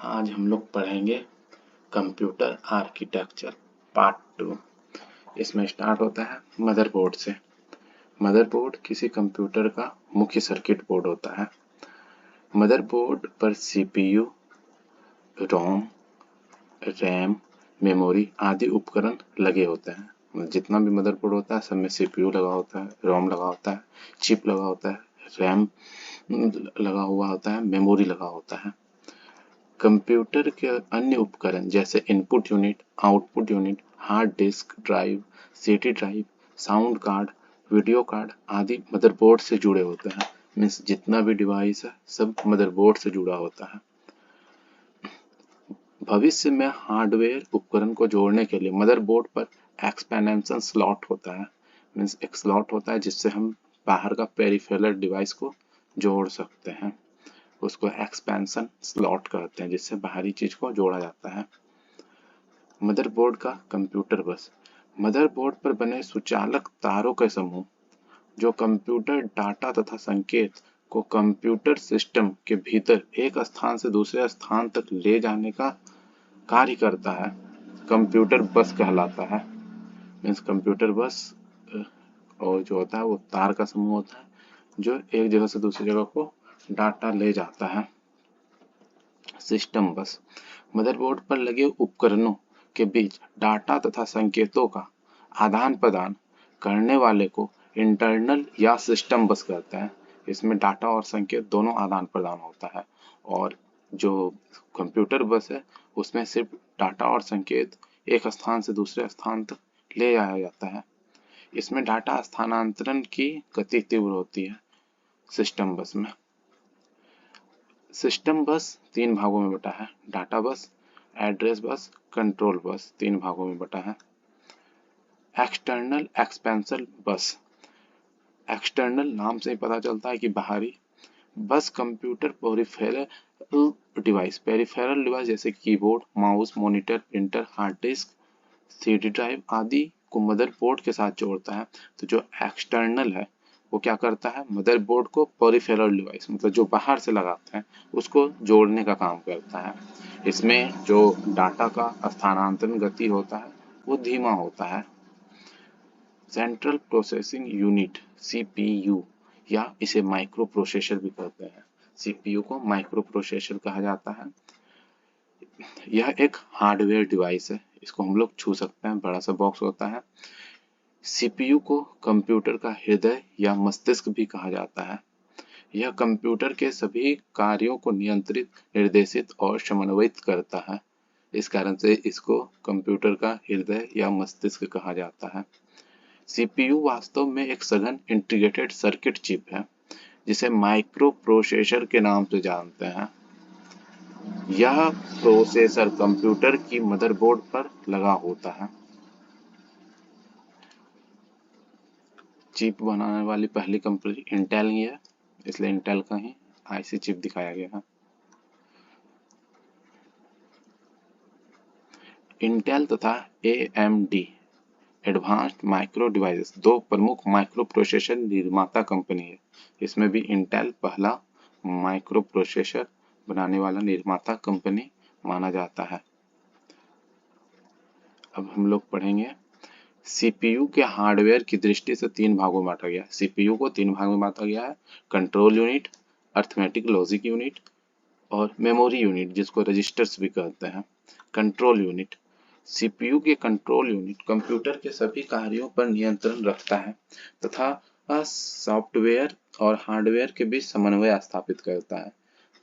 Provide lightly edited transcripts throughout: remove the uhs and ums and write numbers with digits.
आज हम लोग पढ़ेंगे कंप्यूटर आर्किटेक्चर पार्ट 2। इसमें स्टार्ट होता है मदरबोर्ड से। मदरबोर्ड किसी कंप्यूटर का मुख्य सर्किट बोर्ड होता है। मदरबोर्ड पर सीपीयू, रोम, रैम, मेमोरी आदि उपकरण लगे होते हैं। जितना भी मदरबोर्ड होता है सब में सीपीयू लगा होता है, रोम लगा होता है, चिप लगा होता है, रैम लगा हुआ होता है, मेमोरी लगा होता है। कंप्यूटर के अन्य उपकरण जैसे input unit, output unit, hard disk drive, CD drive, sound card, video card आदि मदरबोर्ड से जुड़े होते हैं। मीन्स जितना भी डिवाइस है सब मदरबोर्ड से जुड़ा होता है। भविष्य में हार्डवेयर उपकरण को जोड़ने के लिए मदरबोर्ड पर एक्सपेंशन स्लॉट होता है। मीन्स एक स्लॉट होता है जिससे हम बाहर का पेरिफेरल डिवाइस को जोड़ सकते हैं। उसको एक्सपेंशन स्लॉट कहते हैं, जिससे बाहरी चीज को जोड़ा जाता है। मदरबोर्ड का कंप्यूटर बस, मदरबोर्ड पर बने सुचालक तारों के समूह जो कंप्यूटर डाटा तथा संकेत को कंप्यूटर सिस्टम के भीतर एक स्थान से दूसरे स्थान तक ले जाने का कार्य करता है, कंप्यूटर बस कहलाता है। मीन्स कंप्यूटर बस और जो होता है वो तार का समूह होता है जो एक जगह से दूसरी जगह को डाटा ले जाता है। सिस्टम बस, मदरबोर्ड पर लगे उपकरणों के बीच डाटा तथा संकेतों का आदान प्रदान करने वाले को इंटरनल या सिस्टम बस कहते हैं। इसमें डाटा और संकेत दोनों आदान प्रदान होता है और जो कंप्यूटर बस है उसमें सिर्फ डाटा और संकेत एक स्थान से दूसरे स्थान तक ले जाया जाता है। इसमें डाटा स्थानांतरण की गति तीव्र होती है। सिस्टम बस में सिस्टम बस 3 भागों में बटा है। डाटा बस, एड्रेस बस, कंट्रोल बस 3 भागों में बटा है। एक्सटर्नल एक्सपेंशन बस, एक्सटर्नल नाम से ही पता चलता है कि बाहरी। बस कंप्यूटर पेरिफेरल डिवाइस जैसे keyboard, mouse, monitor, printer, hard disk, CD drive आदि को मदरबोर्ड के साथ जोड़ता है। तो जो एक्सटर्नल है वो क्या करता है, मदरबोर्ड को पेरिफेरल डिवाइस मतलब जो बाहर से लगाते हैं उसको जोड़ने का काम करता है। इसमें जो डाटा का स्थानांतरण गति होता है वो धीमा होता है। सेंट्रल प्रोसेसिंग यूनिट सीपीयू या इसे माइक्रो प्रोसेसर भी कहते हैं। सीपीयू को माइक्रो प्रोसेसर कहा जाता है। यह एक हार्डवेयर डिवाइस है, इसको हम लोग छू सकते हैं, बड़ा सा बॉक्स होता है। सीपीयू को कंप्यूटर का हृदय या मस्तिष्क भी कहा जाता है। यह कंप्यूटर के सभी कार्यों को नियंत्रित, निर्देशित और समन्वित करता है। इस कारण से इसको कंप्यूटर का हृदय या मस्तिष्क कहा जाता है। सीपीयू वास्तव में एक सघन इंटीग्रेटेड सर्किट चिप है जिसे माइक्रो प्रोसेसर के नाम से जानते हैं। यह प्रोसेसर कंप्यूटर की मदरबोर्ड पर लगा होता है। चिप बनाने वाली पहली कंपनी इंटेल ही है, इसलिए इंटेल का ही आईसी चिप दिखाया गया है। इंटेल तथा एएमडी एडवांस्ड माइक्रो डिवाइसेस दो प्रमुख माइक्रो प्रोसेसर निर्माता कंपनी है। इसमें भी इंटेल पहला माइक्रो प्रोसेसर बनाने वाला निर्माता कंपनी माना जाता है। अब हम लोग पढ़ेंगे सीपीयू के हार्डवेयर की दृष्टि से 3 भागों में बांटा गया। सीपीयू को 3 भागों में बांटा गया है, control unit, arithmetic logic unit और मेमोरी यूनिट जिसको रजिस्टर्स भी कहते हैं। कंट्रोल यूनिट, सीपीयू के कंट्रोल यूनिट कंप्यूटर के सभी कार्यों पर नियंत्रण रखता है तथा सॉफ्टवेयर और हार्डवेयर के बीच समन्वय स्थापित करता है।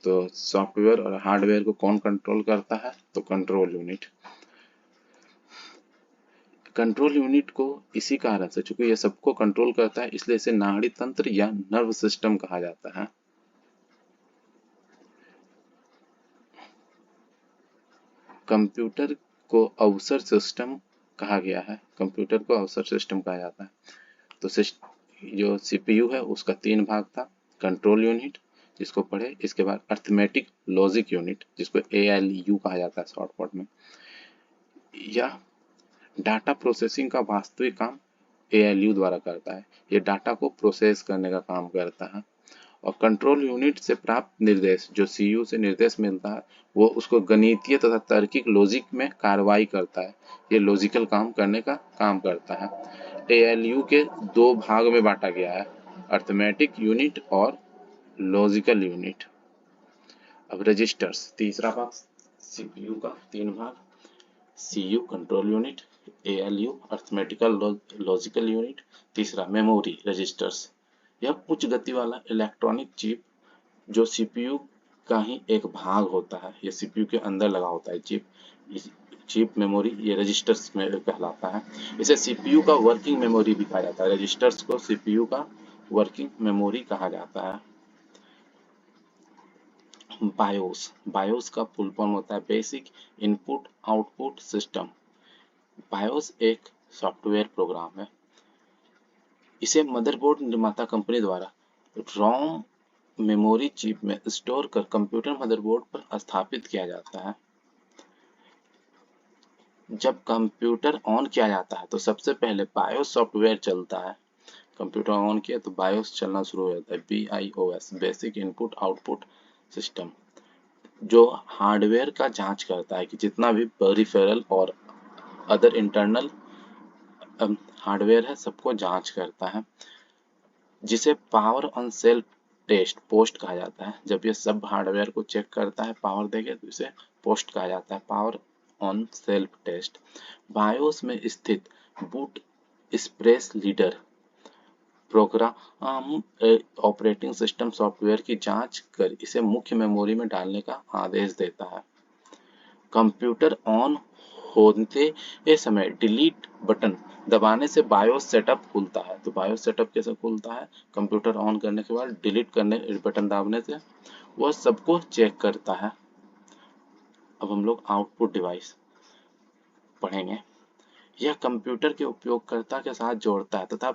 तो सॉफ्टवेयर और हार्डवेयर को कौन कंट्रोल करता है, तो कंट्रोल यूनिट। कंट्रोल यूनिट को इसी कारण से, चूंकि यह सबको कंट्रोल करता है, इसलिए इसे नाड़ी तंत्र या नर्व सिस्टम कहा जाता है। कंप्यूटर को अवसर सिस्टम कहा गया है, कंप्यूटर को अवसर सिस्टम कहा जाता है। तो जो सीपीयू है उसका 3 भाग था, कंट्रोल यूनिट जिसको पढ़े, इसके बाद अर्थमेटिक लॉजिक यूनिट जिसको एएलयू कहा जाता है शॉर्ट फॉर्म में। यह डाटा प्रोसेसिंग का वास्तविक काम एएलयू द्वारा करता है, ये डाटा को प्रोसेस करने का काम करता है। और कंट्रोल यूनिट से प्राप्त निर्देश, जो सीयू से निर्देश मिलता है, वो उसको गणितीय तथा तार्किक लॉजिक में कार्रवाई करता है। ये लॉजिकल काम करने का काम करता है। एएलयू के दो भाग में बांटा गया है, अर्थमेटिक यूनिट और लॉजिकल यूनिट। अब रजिस्टर्स, तीसरा भाग सीपीयू का, तीन भाग, CU control unit, ALU arithmetical logical unit, तीसरा मेमोरी रजिस्टर्स। यह उच्च गति वाला इलेक्ट्रॉनिक चिप जो सीपीयू का ही एक भाग होता है, यह सीपीयू के अंदर लगा होता है चिप मेमोरी, ये रजिस्टर्स में कहलाता है। इसे सीपीयू का वर्किंग मेमोरी भी कहा जाता है। रजिस्टर्स को सीपीयू का वर्किंग मेमोरी कहा जाता है। बायोस का फुल फॉर्म होता है basic input output system. BIOS एक सॉफ्टवेयर प्रोग्राम है। इसे मदरबोर्ड निर्माता कंपनी द्वारा रोम मेमोरी चिप में स्टोर कर कंप्यूटर मदरबोर्ड पर स्थापित किया जाता है। जब कंप्यूटर ऑन किया जाता है तो सबसे पहले बायोस सॉफ्टवेयर चलता है। कंप्यूटर ऑन किया तो बायोस चलना शुरू हो जाता है, BIOS basic input output system, जो हार्डवेयर का जांच करता है कि जितना भी पेरिफेरल और अदर इंटरनल हार्डवेयर है सबको जांच करता है, जिसे power on self test post कहा जाता है। जब ये सब हार्डवेयर को चेक करता है, पावर देके, तो इसे पोस्ट कहा जाता है, power on self test. BIOS में स्थित boot space leader program operating system software की जांच कर इसे मुख्य मेमोरी में डालने का आदेश देता है। कंप्यूटर ऑन होते समय डिलीट बटन दबाने से बायोस सेटअप खुलता है। तो बायोस सेटअप कैसे खुलता है? कंप्यूटर ऑन करने के बाद डिलीट करने बटन दाबने से वह सबको चेक करता है। अब हम लोग आउटपुट डिवाइस पढ़ेंगे। यह कंप्यूटर के उपयोगकर्ता के साथ जोड़ता है तथा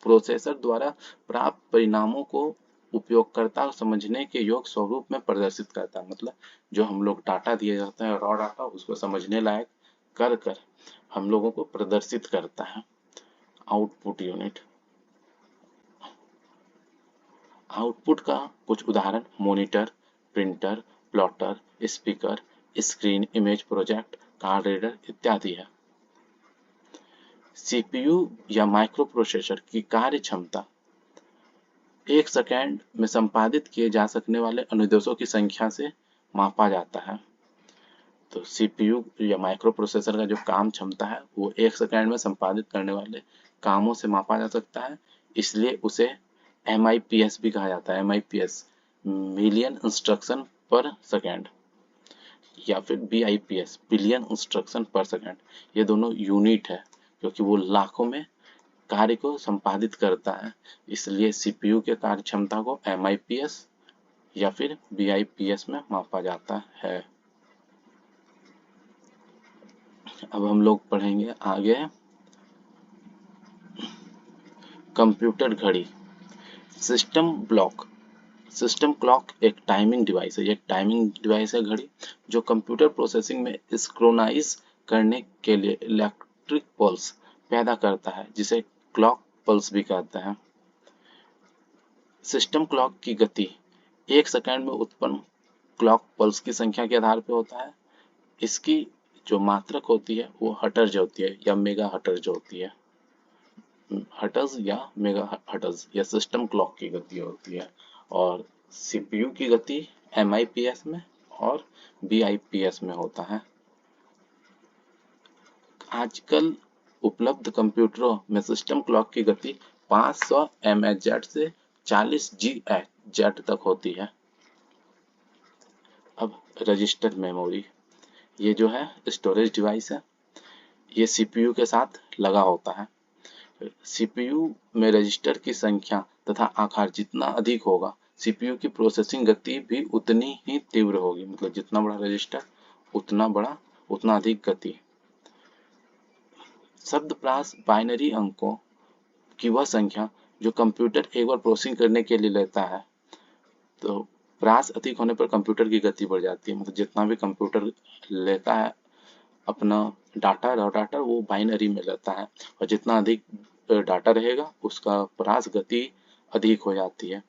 प्रोसेसर द्वारा प्राप्त परिणामों को उपयोगकर्ता समझने के योग्य स्वरूप में प्रदर्शित करता है। मतलब जो हम लोग डाटा दिए जाते हैं, रॉ डाटा, उसको समझने लायक कर कर हम लोगों को प्रदर्शित करता है। आउटपुट यूनिट, आउटपुट का कुछ उदाहरण monitor, printer, plotter, speaker, screen, image project, card reader इत्यादि है। सीपीयू या माइक्रो प्रोसेसर की कार्य क्षमता 1 सेकंड में संपादित किए जा सकने वाले अनुदेशों की संख्या से मापा जाता है। तो सीपीयू या माइक्रो प्रोसेसर का जो काम क्षमता है वो 1 सेकंड में संपादित करने वाले कामों से मापा जा सकता है, इसलिए उसे MIPS भी कहा जाता है। MIPS मिलियन इंस्ट्रक्शन पर सेकंड, या फिर BIPS बिलियन इंस्ट्रक्शन पर सेकंड। ये दोनों यूनिट है क्योंकि वो लाखों में कार्य को संपादित करता है, इसलिए सीपीयू के कार्य क्षमता को MIPS या फिर BIPS में मापा जाता है। अब हम लोग पढ़ेंगे आगे कंप्यूटर घड़ी। सिस्टम ब्लॉक, सिस्टम क्लॉक एक टाइमिंग डिवाइस है। ये टाइमिंग डिवाइस है घड़ी, जो कंप्यूटर प्रोसेसिंग में सिंक्रोनाइज करने के लिए इलेक्ट्रिक पल्स पैदा करता है, जिसे क्लॉक पल्स भी कहते हैं। सिस्टम क्लॉक की गति 1 सेकंड में उत्पन्न क्लॉक पल्स की संख्या के आधार पर होता है। इसकी जो मात्रक होती है वो हर्ट्ज होती है या मेगा हर्ट्ज होती है। हर्ट्ज या मेगा हर्ट्ज यह सिस्टम क्लॉक की गति होती है। और सीपीयू की गति MIPS में और BIPS में होता है। आजकल उपलब्ध कंप्यूटरों में सिस्टम क्लॉक की गति 500 MHz से 40 GHz तक होती है। अब रजिस्टर मेमोरी, ये जो है स्टोरेज डिवाइस है, ये सीपीयू के साथ लगा होता है। सीपीयू में रजिस्टर की संख्या तथा आकार जितना अधिक होगा, सीपीयू की प्रोसेसिंग गति भी उतनी ही तीव्र होगी। मतलब जितना बड़ा रजिस्टर उतना अधिक गति। शब्दप्रास बाइनरी अंकों की वह संख्या जो कंप्यूटर एक बार प्रोसेसिंग करने के लिए लेता है। तो प्रास अधिक होने पर कंप्यूटर की गति बढ़ जाती है। मतलब जितना भी कंप्यूटर लेता है अपना डाटा, रॉ डाटा, वो बाइनरी में लेता है, और जितना अधिक डाटा रहेगा उसका प्रास गति अधिक हो जाती है।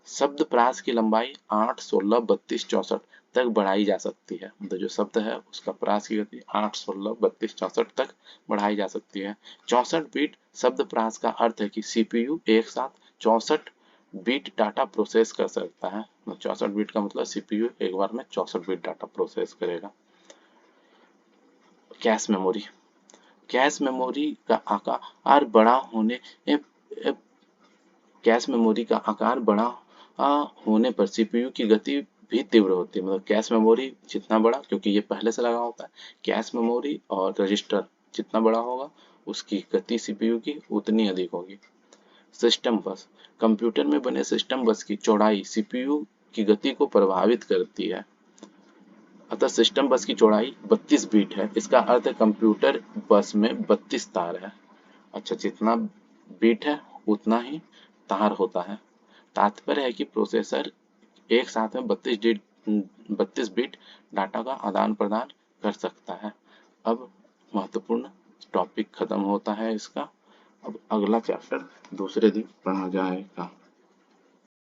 शब्द प्रास की लंबाई 8, 16, 32, 64 तक बढ़ाई जा सकती है। मतलब जो शब्द है उसका प्रास की गति 8, 16, 32, 64 तक बढ़ाई जा सकती है। 64 बीट शब्द प्रास का अर्थ है कि सीपीयू एक साथ 64 बीट डाटा प्रोसेस कर सकता है। 64 बीट का मतलब सीपीयू एक बार में 64 बीट डाटा प्रोसेस करेगा। कैश मेमोरी, कैश मेमोरी का आकार बड़ा होने कैश मेमोरी का आकार बड़ा होने पर सीपीयू की गति भी तीव्र होती है। मतलब कैश मेमोरी जितना बड़ा, क्योंकि ये पहले से लगा होता है, कैश मेमोरी और रजिस्टर जितना बड़ा होगा उसकी गति सीपीयू की उतनी अधिक होगी। सिस्टम बस, कंप्यूटर में बने सिस्टम बस की चौड़ाई सीपीयू की गति को प्रभावित करती है। अतः सिस्टम बस की चौड़ाई 32 बीट है। इसका अर्थ है कंप्यूटर बस में 32 तार है। अच्छा, जितना बीट है उतना ही तार होता है। तात्पर्य है कि प्रोसेसर एक साथ में 32 बिट डाटा का आदान प्रदान कर सकता है। अब महत्वपूर्ण टॉपिक खत्म होता है इसका। अब अगला चैप्टर दूसरे दिन पढ़ा जाएगा।